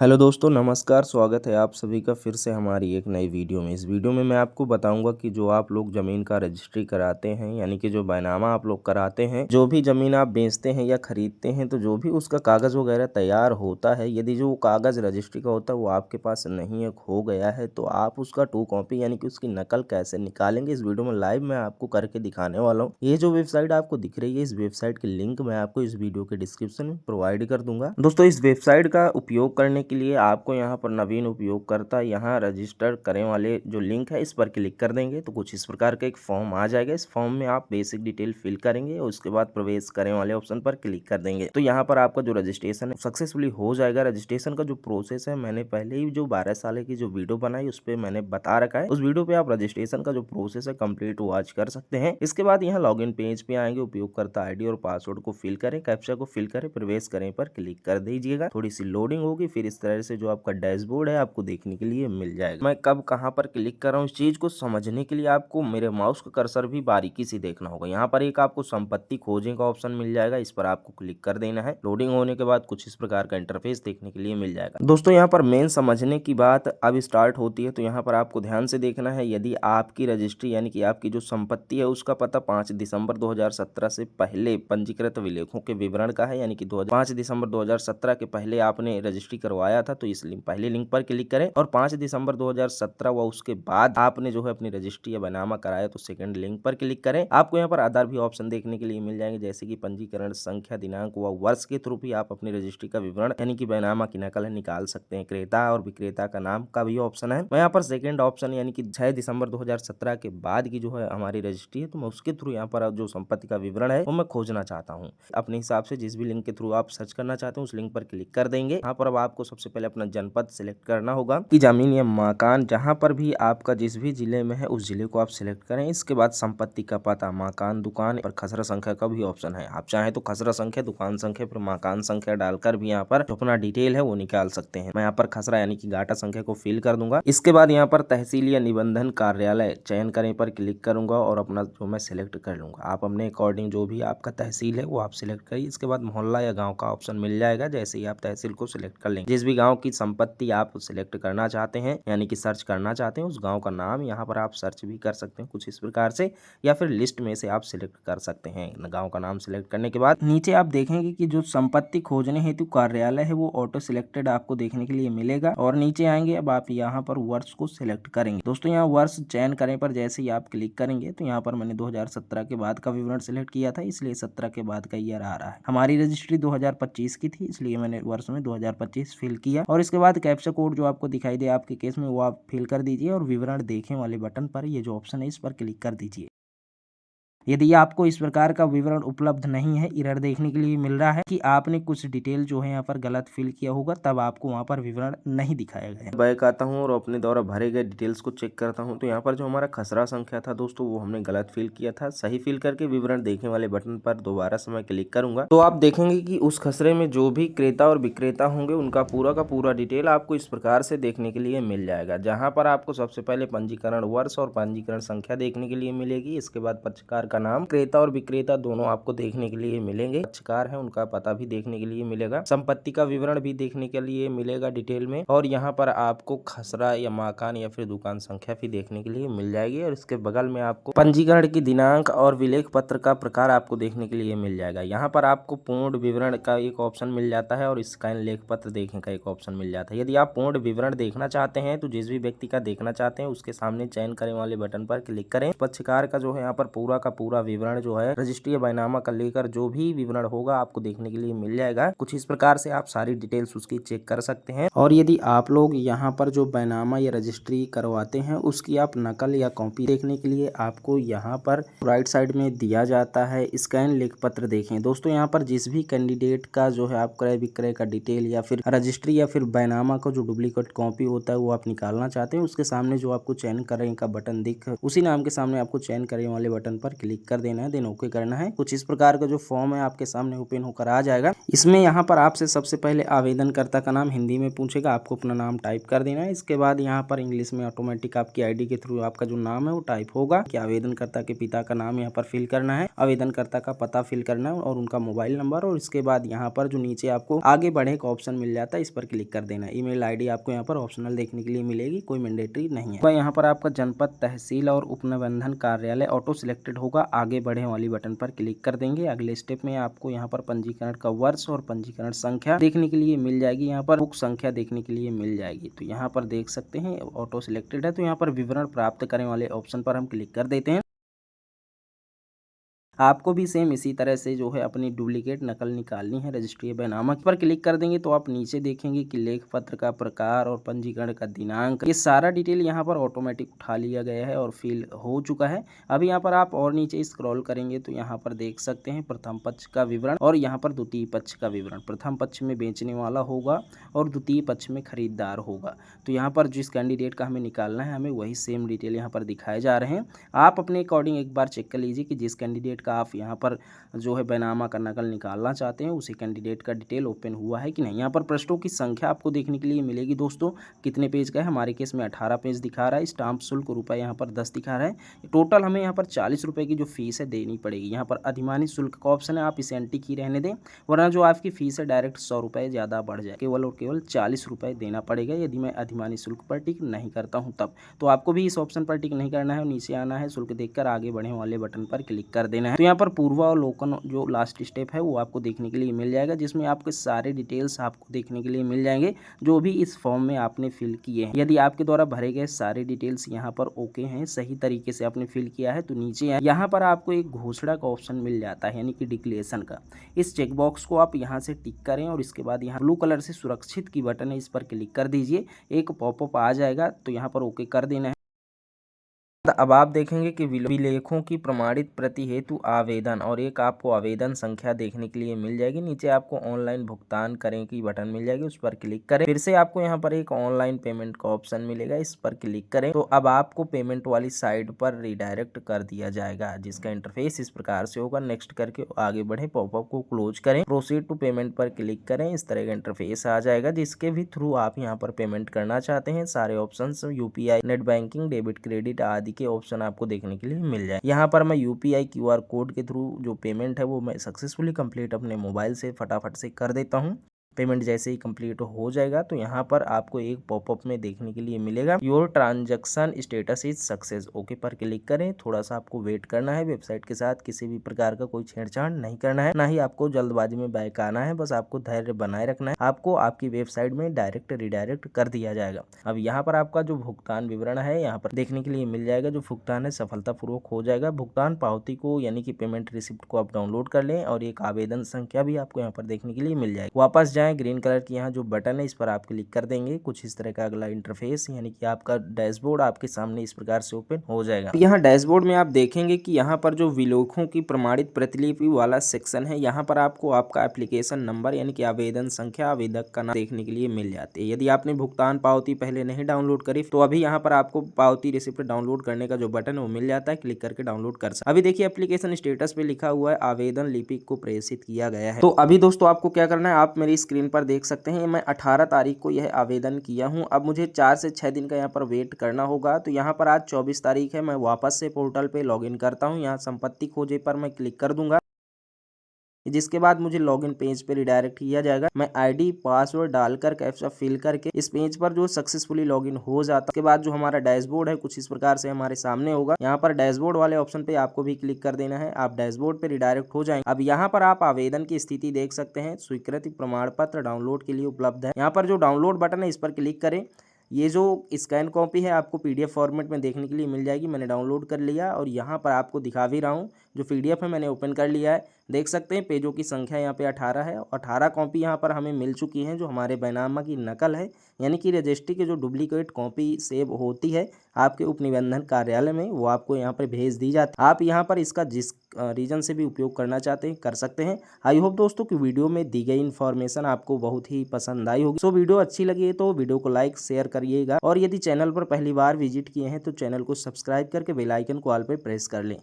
Hello दोस्तों, नमस्कार। स्वागत है आप सभी का फिर से हमारी एक नई वीडियो में। इस वीडियो में मैं आपको बताऊंगा कि जो आप लोग ज़मीन का रजिस्ट्री कराते हैं, यानी कि जो बैनामा आप लोग कराते हैं, जो भी ज़मीन आप बेचते हैं या खरीदते हैं, तो जो भी उसका कागज़ वगैरह तैयार होता है, यदि जो कागज़ रजिस्ट्री का होता है वो आपके पास नहीं है, खो गया है, तो आप उसका 2 कॉपी यानी कि उसकी नकल कैसे निकालेंगे, इस वीडियो में लाइव मैं आपको करके दिखाने वाला हूँ। ये जो वेबसाइट आपको दिख रही है, इस वेबसाइट की लिंक मैं आपको इस वीडियो के डिस्क्रिप्शन में प्रोवाइड कर दूंगा। दोस्तों, इस वेबसाइट का उपयोग करने के लिए आपको यहाँ पर नवीन उपयोगकर्ता यहाँ रजिस्टर करें वाले जो लिंक है इस पर क्लिक कर देंगे तो कुछ इस प्रकार का एक फॉर्म आ जाएगा। इस फॉर्म में आप बेसिक डिटेल फिल करेंगे और उसके बाद प्रवेश करें वाले ऑप्शन पर क्लिक कर देंगे तो यहाँ पर आपका जो रजिस्ट्रेशन सक्सेसफुली हो जाएगा। रजिस्ट्रेशन का जो प्रोसेस है मैंने पहले ही जो 12 साल की जो वीडियो बनाई उस पर मैंने बता रखा है। उस वीडियो पे आप रजिस्ट्रेशन का जो प्रोसेस है कंप्लीट वॉच कर सकते हैं। इसके बाद यहाँ लॉग इन पेज पे आएंगे, उपयोगकर्ता आईडी और पासवर्ड को फिल करें, कैप्चा को फिल करें, प्रवेश करें पर क्लिक कर दीजिएगा। थोड़ी सी लोडिंग होगी, फिर इस तरह से जो आपका डैशबोर्ड है आपको देखने के लिए मिल जाएगा। मैं कब कहां पर क्लिक कर रहा हूं इस चीज को समझने के लिए आपको मेरे माउस का कर्सर भी बारीकी से देखना होगा। यहाँ पर एक आपको संपत्ति खोजने का ऑप्शन मिल जाएगा, इस पर आपको क्लिक कर देना है। लोडिंग होने के बाद कुछ इस प्रकार का इंटरफेस देखने के लिए मिल जाएगा। दोस्तों, यहाँ पर मेन समझने की बात अब स्टार्ट होती है तो यहाँ पर आपको ध्यान से देखना है। यदि आपकी रजिस्ट्री यानी कि आपकी जो संपत्ति है उसका पता 5 दिसंबर 2017 से पहले पंजीकृत विलेखों के विवरण का है, यानी कि 5 दिसंबर 2017 के पहले आपने रजिस्ट्री करवाया था तो इस पहले लिंक पर क्लिक करें और 5 दिसंबर 2017 व उसके बाद आपने जो है अपनी रजिस्ट्री या बैनामा कराया तो सेकंड लिंक पर क्लिक करें। आपको यहाँ पर आधार भी ऑप्शन देखने के लिए मिल जाएंगे, जैसे कि पंजीकरण संख्या, दिनांक व वर्ष के थ्रू भी आप अपनी रजिस्ट्री का विवरण यानी कि बैनामा की नकल निकाल सकते हैं। क्रेता और विक्रेता का नाम का भी ऑप्शन है। मैं यहाँ पर सेकंड ऑप्शन यानी कि 6 दिसंबर 2017 के बाद की जो है हमारी रजिस्ट्री है तो मैं उसके थ्रू यहाँ पर जो संपत्ति का विवरण है वो मैं खोजना चाहता हूँ। अपने हिसाब से जिस भी लिंक के थ्रू आप सर्च करना चाहते हैं उस लिंक पर क्लिक कर देंगे। यहाँ पर अब आपको सबसे पहले अपना जनपद सिलेक्ट करना होगा कि जमीन या मकान जहां पर भी आपका जिस भी जिले में है उस जिले को आप सिलेक्ट करें। इसके बाद संपत्ति का पता, मकान, दुकान और खसरा संख्या का भी ऑप्शन है। आप चाहें तो खसरा संख्या, दुकान संख्या फिर मकान संख्या डालकर भी यहाँ पर जो अपना डिटेल है वो निकाल सकते हैं। मैं यहाँ पर खसरा यानी कि गाटा संख्या को फिल कर दूंगा। इसके बाद यहाँ पर तहसील या निबंधन कार्यालय चयन करें पर क्लिक करूंगा और अपना जो मैं सिलेक्ट कर लूंगा। आप अपने अकॉर्डिंग जो भी आपका तहसील है वो आप सिलेक्ट करिए। इसके बाद मोहल्ला या गाँव का ऑप्शन मिल जाएगा, जैसे ही आप तहसील को सिलेक्ट कर लेंगे। जिस भी गाँव की संपत्ति आप सिलेक्ट करना चाहते हैं यानी कि सर्च करना चाहते हैं उस गांव का नाम यहाँ पर आप सर्च भी कर सकते हैं कुछ इस प्रकार से, या फिर लिस्ट में से आप सिलेक्ट कर सकते हैं। गांव का नाम सिलेक्ट करने के बाद नीचे आप देखेंगे कि जो संपत्ति खोजने हेतु कार्यालय है वो ऑटो सिलेक्टेड आपको देखने के लिए मिलेगा और नीचे आएंगे। अब आप यहाँ पर वर्ष को सिलेक्ट करेंगे। दोस्तों, यहाँ वर्ष चयन करें पर जैसे ही आप क्लिक करेंगे तो यहाँ पर मैंने 2017 के बाद का विवरण सिलेक्ट किया था, इसलिए 17 के बाद का ईयर आ रहा है। हमारी रजिस्ट्री 2025 की थी, इसलिए मैंने वर्ष में 2025 फिल किया और इसके बाद कैप्चा कोड जो आपको दिखाई दे आपके केस में वो आप फिल कर दीजिए और विवरण देखें वाले बटन पर ये जो ऑप्शन है इस पर क्लिक कर दीजिए। यदि आपको इस प्रकार का विवरण उपलब्ध नहीं है, एरर देखने के लिए मिल रहा है कि आपने कुछ डिटेल जो है यहाँ पर गलत फिल किया होगा, तब आपको वहाँ पर विवरण नहीं दिखाया गया। बैक आता हूँ और अपने द्वारा भरे गए डिटेल्स को चेक करता हूँ तो यहाँ पर जो हमारा खसरा संख्या था दोस्तों वो हमने गलत फिल किया था। सही फिल करके विवरण देखने वाले बटन पर दोबारा से मैं क्लिक करूंगा तो आप देखेंगे कि उस खसरे में जो भी क्रेता और विक्रेता होंगे उनका पूरा का पूरा डिटेल आपको इस प्रकार से देखने के लिए मिल जाएगा, जहाँ पर आपको सबसे पहले पंजीकरण वर्ष और पंजीकरण संख्या देखने के लिए मिलेगी। इसके बाद पक्षकार का नाम, क्रेता और विक्रेता दोनों आपको देखने के लिए मिलेंगे। पक्षकार है उनका पता भी देखने के लिए मिलेगा, संपत्ति का विवरण भी देखने के लिए मिलेगा डिटेल में, और यहाँ पर आपको खसरा या मकान या फिर दुकान संख्या भी देखने के लिए मिल जाएगी। और इसके बगल में आपको पंजीकरण की दिनांक और विलेख पत्र का प्रकार आपको देखने के लिए मिल जाएगा। यहाँ पर आपको पूर्ण विवरण का एक ऑप्शन मिल जाता है और स्कैन लेख पत्र देखने का एक ऑप्शन मिल जाता है। यदि आप पूर्ण विवरण देखना चाहते हैं तो जिस भी व्यक्ति का देखना चाहते हैं उसके सामने चयन करें वाले बटन पर क्लिक करें। पक्षकार का जो है यहाँ पर पूरा का पूरा विवरण जो है रजिस्ट्री या बैनामा का लेकर जो भी विवरण होगा आपको देखने के लिए मिल जाएगा। कुछ इस प्रकार से आप सारी डिटेल्स उसकी चेक कर सकते हैं। और यदि आप लोग यहाँ पर जो बैनामा या रजिस्ट्री करवाते हैं उसकी आप नकल या कॉपी देखने के लिए आपको यहाँ पर राइट साइड में दिया जाता है स्कैन लेख पत्र। देखें दोस्तों, यहाँ पर जिस भी कैंडिडेट का जो है आप क्रय विक्रय का डिटेल या फिर रजिस्ट्री या फिर बैनामा का जो डुप्लीकेट कॉपी होता है वो आप निकालना चाहते हैं उसके सामने जो आपको चयन करें का बटन दिख उसी नाम के सामने आपको चयन करें वाले बटन पर क्लिक क्लिक कर देना है, देन ओके करना है। कुछ इस प्रकार का जो फॉर्म है आपके सामने ओपन होकर आ जाएगा। इसमें यहाँ पर आपसे सबसे पहले आवेदनकर्ता का नाम हिंदी में पूछेगा, आपको अपना नाम टाइप कर देना है। इसके बाद यहाँ पर इंग्लिश में ऑटोमेटिक आपकी आईडी के थ्रू आपका जो नाम है वो टाइप होगा कि आवेदनकर्ता के पिता का नाम यहाँ पर फिल करना है, आवेदनकर्ता का पता फिल करना है और उनका मोबाइल नंबर। और इसके बाद यहाँ पर जो नीचे आपको आगे बढ़े का ऑप्शन मिल जाता है, इस पर क्लिक कर देना है। ईमेल आईडी आपको यहाँ पर ऑप्शनल देखने के लिए मिलेगी, कोई मैंडेटरी नहीं है। यहाँ पर आपका जनपद, तहसील और उपनिबंधन कार्यालय ऑटो सिलेक्टेड होगा, आगे बढ़े वाली बटन पर क्लिक कर देंगे। अगले स्टेप में आपको यहाँ पर पंजीकरण का वर्ष और पंजीकरण संख्या देखने के लिए मिल जाएगी, यहाँ पर बुक संख्या देखने के लिए मिल जाएगी। तो यहाँ पर देख सकते हैं ऑटो सिलेक्टेड है, तो यहाँ पर विवरण प्राप्त करने वाले ऑप्शन पर हम क्लिक कर देते हैं। आपको भी सेम इसी तरह से जो है अपनी डुप्लीकेट नकल निकालनी है। रजिस्ट्री बैनामा पर क्लिक कर देंगे तो आप नीचे देखेंगे कि लेख पत्र का प्रकार और पंजीकरण का दिनांक, ये सारा डिटेल यहाँ पर ऑटोमेटिक उठा लिया गया है और फिल हो चुका है। अभी यहाँ पर आप और नीचे स्क्रॉल करेंगे तो यहाँ पर देख सकते हैं प्रथम पक्ष का विवरण और यहाँ पर द्वितीय पक्ष का विवरण। प्रथम पक्ष में बेचने वाला होगा और द्वितीय पक्ष में खरीदार होगा। तो यहाँ पर जिस कैंडिडेट का हमें निकालना है, हमें वही सेम डिटेल यहाँ पर दिखाए जा रहे हैं। आप अपने अकॉर्डिंग एक बार चेक कर लीजिए कि जिस कैंडिडेट आप यहाँ पर जो है बैनामा का नकल निकालना चाहते हैं उसी कैंडिडेट का डिटेल ओपन हुआ है कि नहीं। यहाँ पर पृष्ठों की संख्या आपको देखने के लिए मिलेगी दोस्तों, कितने पेज का है। हमारे केस में 18 पेज दिखा रहा है। स्टाम्प शुल्क रुपये यहाँ पर 10 दिखा रहा है। टोटल हमें यहाँ पर 40 रुपये की जो फीस है देनी पड़ेगी। यहाँ पर अधिमानी शुल्क का ऑप्शन है, आप इसे एंटी की रहने दें, वरना जो आपकी फीस है डायरेक्ट 100 रुपये ज़्यादा बढ़ जाए। केवल और केवल 40 रुपये देना पड़ेगा यदि मैं अधिमानी शुल्क पर टिक नहीं करता हूँ तब। तो आपको भी इस ऑप्शन पर टिक नहीं करना है और नीचे आना है, शुल्क देखकर आगे बढ़ने वाले बटन पर क्लिक कर देना है। तो यहाँ पर पूर्वावलोकन जो लास्ट स्टेप है वो आपको देखने के लिए मिल जाएगा, जिसमें आपके सारे डिटेल्स आपको देखने के लिए मिल जाएंगे जो भी इस फॉर्म में आपने फिल किए हैं। यदि आपके द्वारा भरे गए सारे डिटेल्स यहाँ पर ओके हैं, सही तरीके से आपने फिल किया है, तो नीचे यहाँ पर आपको एक घोषणा का ऑप्शन मिल जाता है, यानी कि डिक्लेरेशन का। इस चेकबॉक्स को आप यहाँ से टिक करें और इसके बाद यहाँ ब्लू कलर से सुरक्षित की बटन है, इस पर क्लिक कर दीजिए। एक पॉपअप आ जाएगा तो यहाँ पर ओके कर देना है। अब आप देखेंगे कि विलेखों की प्रमाणित प्रति हेतु आवेदन और एक आपको आवेदन संख्या देखने के लिए मिल जाएगी। नीचे आपको ऑनलाइन भुगतान करें की बटन मिल जाएगी, उस पर क्लिक करें। फिर से आपको यहाँ पर एक ऑनलाइन पेमेंट का ऑप्शन मिलेगा, इस पर क्लिक करें। तो अब आपको पेमेंट वाली साइट पर रिडायरेक्ट कर दिया जाएगा, जिसका इंटरफेस इस प्रकार से होगा। नेक्स्ट करके आगे बढ़े, पॉपअप को क्लोज करें, प्रोसीड टू पेमेंट पर क्लिक करें। इस तरह का इंटरफेस आ जाएगा, जिसके भी थ्रू आप यहाँ पर पेमेंट करना चाहते हैं। सारे option UPI, net banking, debit, credit आदि के ऑप्शन आपको देखने के लिए मिल जाए। यहाँ पर मैं यूपीआई क्यूआर कोड के थ्रू जो पेमेंट है वो मैं सक्सेसफुली कंप्लीट अपने मोबाइल से फटाफट से कर देता हूँ। पेमेंट जैसे ही कंप्लीट हो जाएगा तो यहाँ पर आपको एक पॉपअप में देखने के लिए मिलेगा, your transaction status is success. Okay पर क्लिक करें। थोड़ा सा आपको वेट करना है। वेबसाइट के साथ किसी भी प्रकार का कोई छेड़छाड़ नहीं करना है, ना ही आपको जल्दबाजी में बैक आना है। बस आपको धैर्य बनाए रखना है। आपको आपकी वेबसाइट में डायरेक्ट रिडायरेक्ट कर दिया जाएगा। अब यहाँ पर आपका जो भुगतान विवरण है यहाँ पर देखने के लिए मिल जाएगा। जो भुगतान है सफलतापूर्वक हो जाएगा। भुगतान पावती को यानी कि पेमेंट रिसिप्ट को आप डाउनलोड कर लें और एक आवेदन संख्या भी आपको यहाँ पर देखने के लिए मिल जाएगी। वापस जाएं, ग्रीन कलर की यहाँ जो बटन है इस पर आप क्लिक कर देंगे। कुछ इस तरह का अगला इंटरफेस यानी कि आपका डैशबोर्ड आपके सामने इस प्रकार से ओपन हो जाएगा। यहाँ डैशबोर्ड में आप देखेंगे कि यहाँ पर जो विलेखों की प्रमाणित प्रतिलिपि वाला सेक्शन है, यहाँ पर आपको आपका एप्लीकेशन नंबर यानी कि आवेदन संख्या, आवेदक का नाम देखने के लिए मिल जाती है। यदि आपने भुगतान पावती पहले नहीं डाउनलोड करी तो अभी यहाँ पर आपको पावती रिसिप्ट डाउनलोड करने का जो बटन है वो मिल जाता है, क्लिक करके डाउनलोड कर सकते। अभी देखिए एप्लीकेशन स्टेटस पे लिखा हुआ है आवेदन लिपिक को प्रेषित किया गया है। तो अभी दोस्तों आपको क्या करना है, आप मेरी स्क्रीन पर देख सकते हैं मैं 18 तारीख को यह आवेदन किया हूं। अब मुझे 4 से 6 दिन का यहाँ पर वेट करना होगा। तो यहाँ पर आज 24 तारीख है। मैं वापस से पोर्टल पे लॉगिन करता हूँ। यहाँ संपत्ति खोजे पर मैं क्लिक कर दूंगा, जिसके बाद मुझे लॉगिन पेज पे रिडायरेक्ट किया जाएगा। मैं आईडी पासवर्ड डालकर कैप्चा फिल करके इस पेज पर जो सक्सेसफुली लॉगिन हो जाता है। उसके बाद जो हमारा डैशबोर्ड है कुछ इस प्रकार से हमारे सामने होगा। यहाँ पर डैशबोर्ड वाले ऑप्शन पे आपको भी क्लिक कर देना है। आप डैशबोर्ड पे रिडायरेक्ट हो जाएंगे। अब यहाँ पर आप आवेदन की स्थिति देख सकते हैं। स्वीकृति प्रमाण पत्र डाउनलोड के लिए उपलब्ध है। यहाँ पर जो डाउनलोड बटन है इस पर क्लिक करें। ये जो स्कैन कॉपी है आपको पीडीएफ फॉर्मेट में देखने के लिए मिल जाएगी। मैंने डाउनलोड कर लिया और यहाँ पर आपको दिखा भी रहा हूँ। जो पीडीएफ है मैंने ओपन कर लिया है। देख सकते हैं पेजों की संख्या यहाँ पे 18 है। 18 कॉपी यहाँ पर हमें मिल चुकी हैं जो हमारे बैनामा की नकल है, यानी कि रजिस्ट्री की जो डुप्लीकेट कॉपी सेव होती है आपके उपनिबंधन कार्यालय में, वो आपको यहाँ पर भेज दी जाती है। आप यहाँ पर इसका जिस रीजन से भी उपयोग करना चाहते हैं कर सकते हैं। आई होप दोस्तों कि वीडियो में दी गई इन्फॉर्मेशन आपको बहुत ही पसंद आई होगी। सो वीडियो अच्छी लगी है तो वीडियो को लाइक शेयर करिएगा और यदि चैनल पर पहली बार विजिट किए हैं तो चैनल को सब्सक्राइब करके बेल आइकन को ऑल पे प्रेस कर लें।